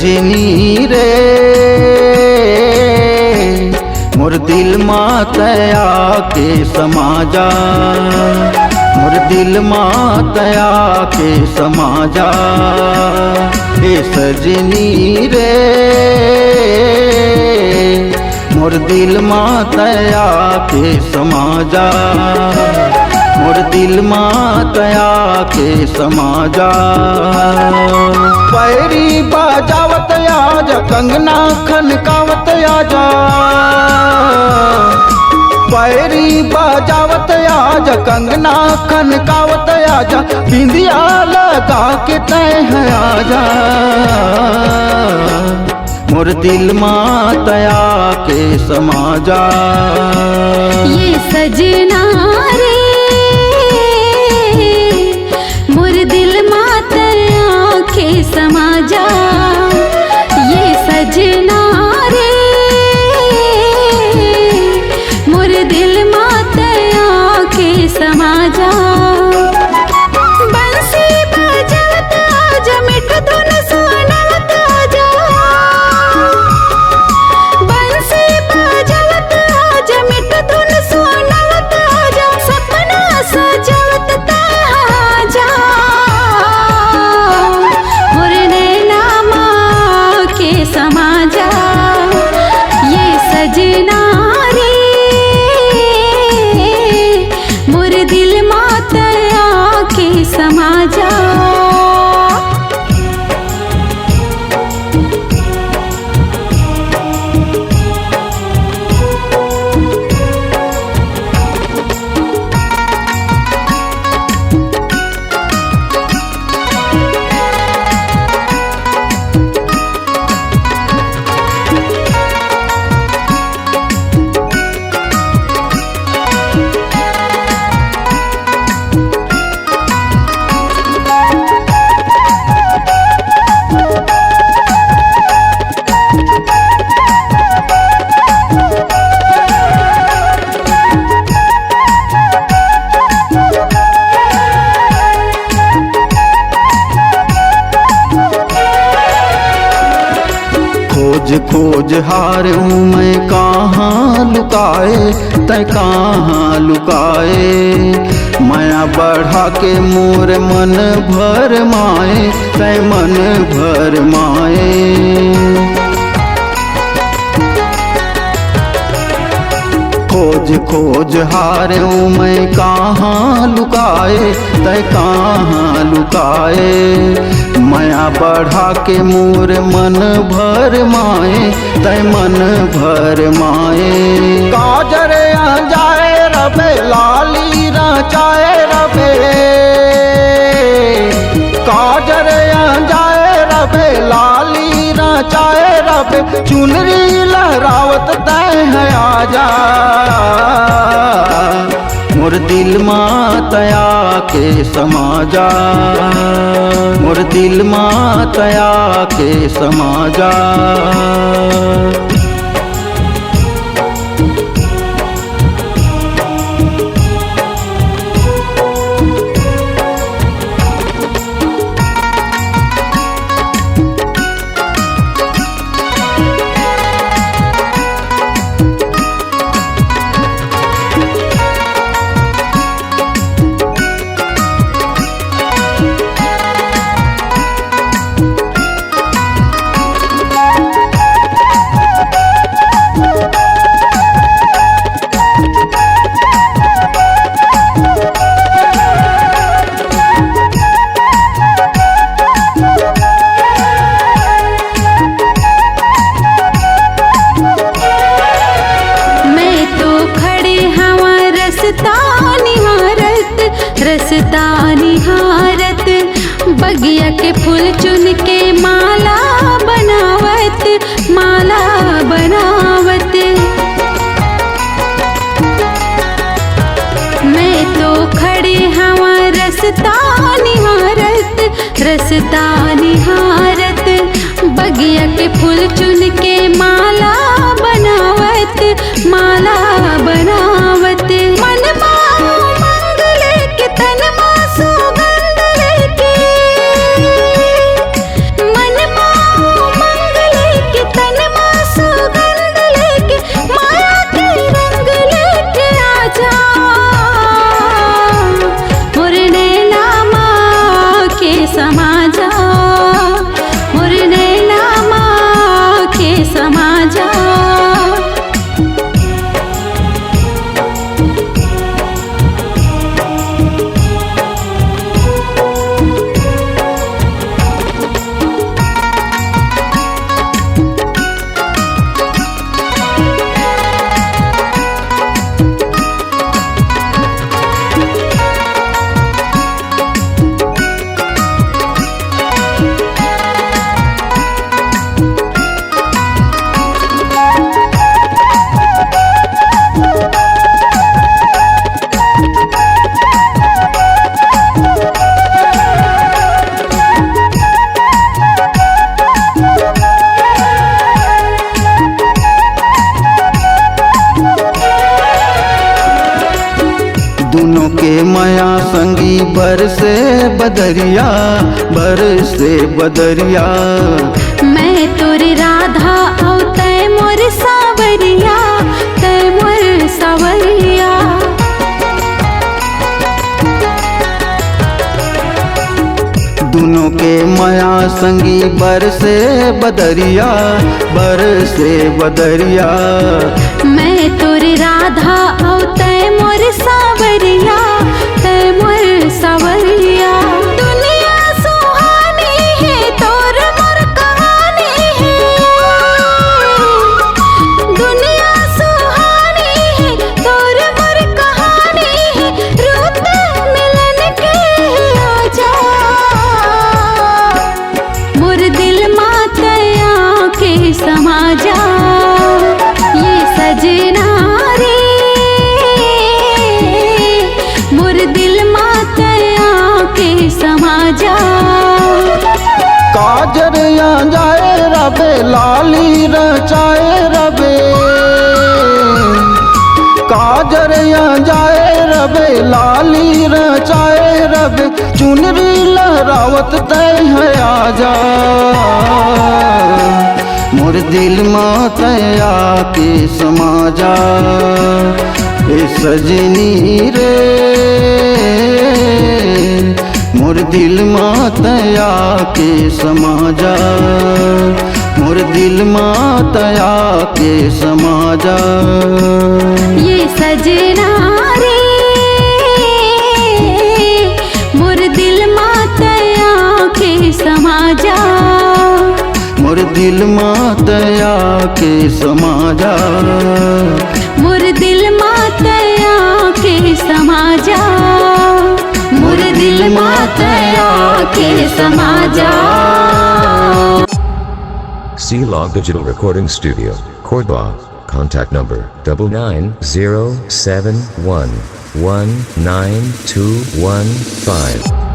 सजनी रे मोर दिल मातया के समाजा, मोर दिल मातया के समाजा। हे सजनी रे मोर दिल मातया के समाजा, मोर दिल मातया के समाजा। पैरी बजावत आजा, कंगना खनकावत आजा, पैरी बजावत आजा, कंगना खनकावत आजा, बिंदिया लगा के तय आजा। मोर दिल मातया के समाजा। ये सजना रे मोर दिल मातया के समाजा। ये सजना रे मोर दिल मातया के समाजा। बंसी बजावत आजा, मिठ धुन सुनावत आजा, बंसी बजावत आजा, मिठ धुन सुनावत आजा, सपना सजावत ताजा। मोर नैना माँ के समाजा। ये सजना रे मोर दिल मातया के समाजा। खोज खोज हार हूँ मैं कहाँ लुकाए, तय कहाँ लुकाए। माया बढ़ा के मोर मन भर माए, तय मन भर माए। खोज खोज हार हूँ मैं कहाँ लुकाए, तय कहाँ लुकाए। माया बढ़ा के मोर मन भर माए, तय मन भर माए। काजर जाए रबे, लाली रचाए रबे, काजर जाए रबे, लाली रचाए रबे, चुनरी लहरावत तय है आजा। मोर दिल मातया के समाजा, मोर दिल मातया के समाजा। रसता निहारत, बगिया के फूल चुन के माला बनावत, माला बनावत। मैं तो खड़े हवा रसता निहारत, रसता निहारत, बगिया के फूल चुन के माला बनावत, माला बनावत। मन मांग लेके तन मा सुगंध लेके, मन मांग बरसे बदरिया, बरसे बदरिया। मैं तोर राधा औ तै मोर सावरिया, तै मोर सावरिया। दोनों के माया संगी बरसे बदरिया, बरसे बदरिया। मैं तोर राधा औ तै मोर सावरिया, तै मोर सावरिया। दुनिया सुहानी है तोर मोर कहानी है, दुनिया सुहानी है तोर मोर कहानी है। रुत मिलन के आजा, मोर दिल मातया के समा जा। ये सजना रे मोर दिल मातया के समा जा। काजर या जाए रबे, लाली रचाए रबे। काजर या जाए रबे, लाली रचाए रबे। चुनरी लहरावत तय है आजा, मोर दिल मातया के समा जा। ए सजनी रे मोर दिल मातया के समा जा, मोर दिल मातया के समा जा। ये सजना रे मोर दिल मातया के समा जा, मोर दिल मातया के समा जा। मोर दिल मातया के समा जा, मोर दिल मातया के समा जा। C-Log Digital Recording Studio, Cordoba. Contact number 99071192115.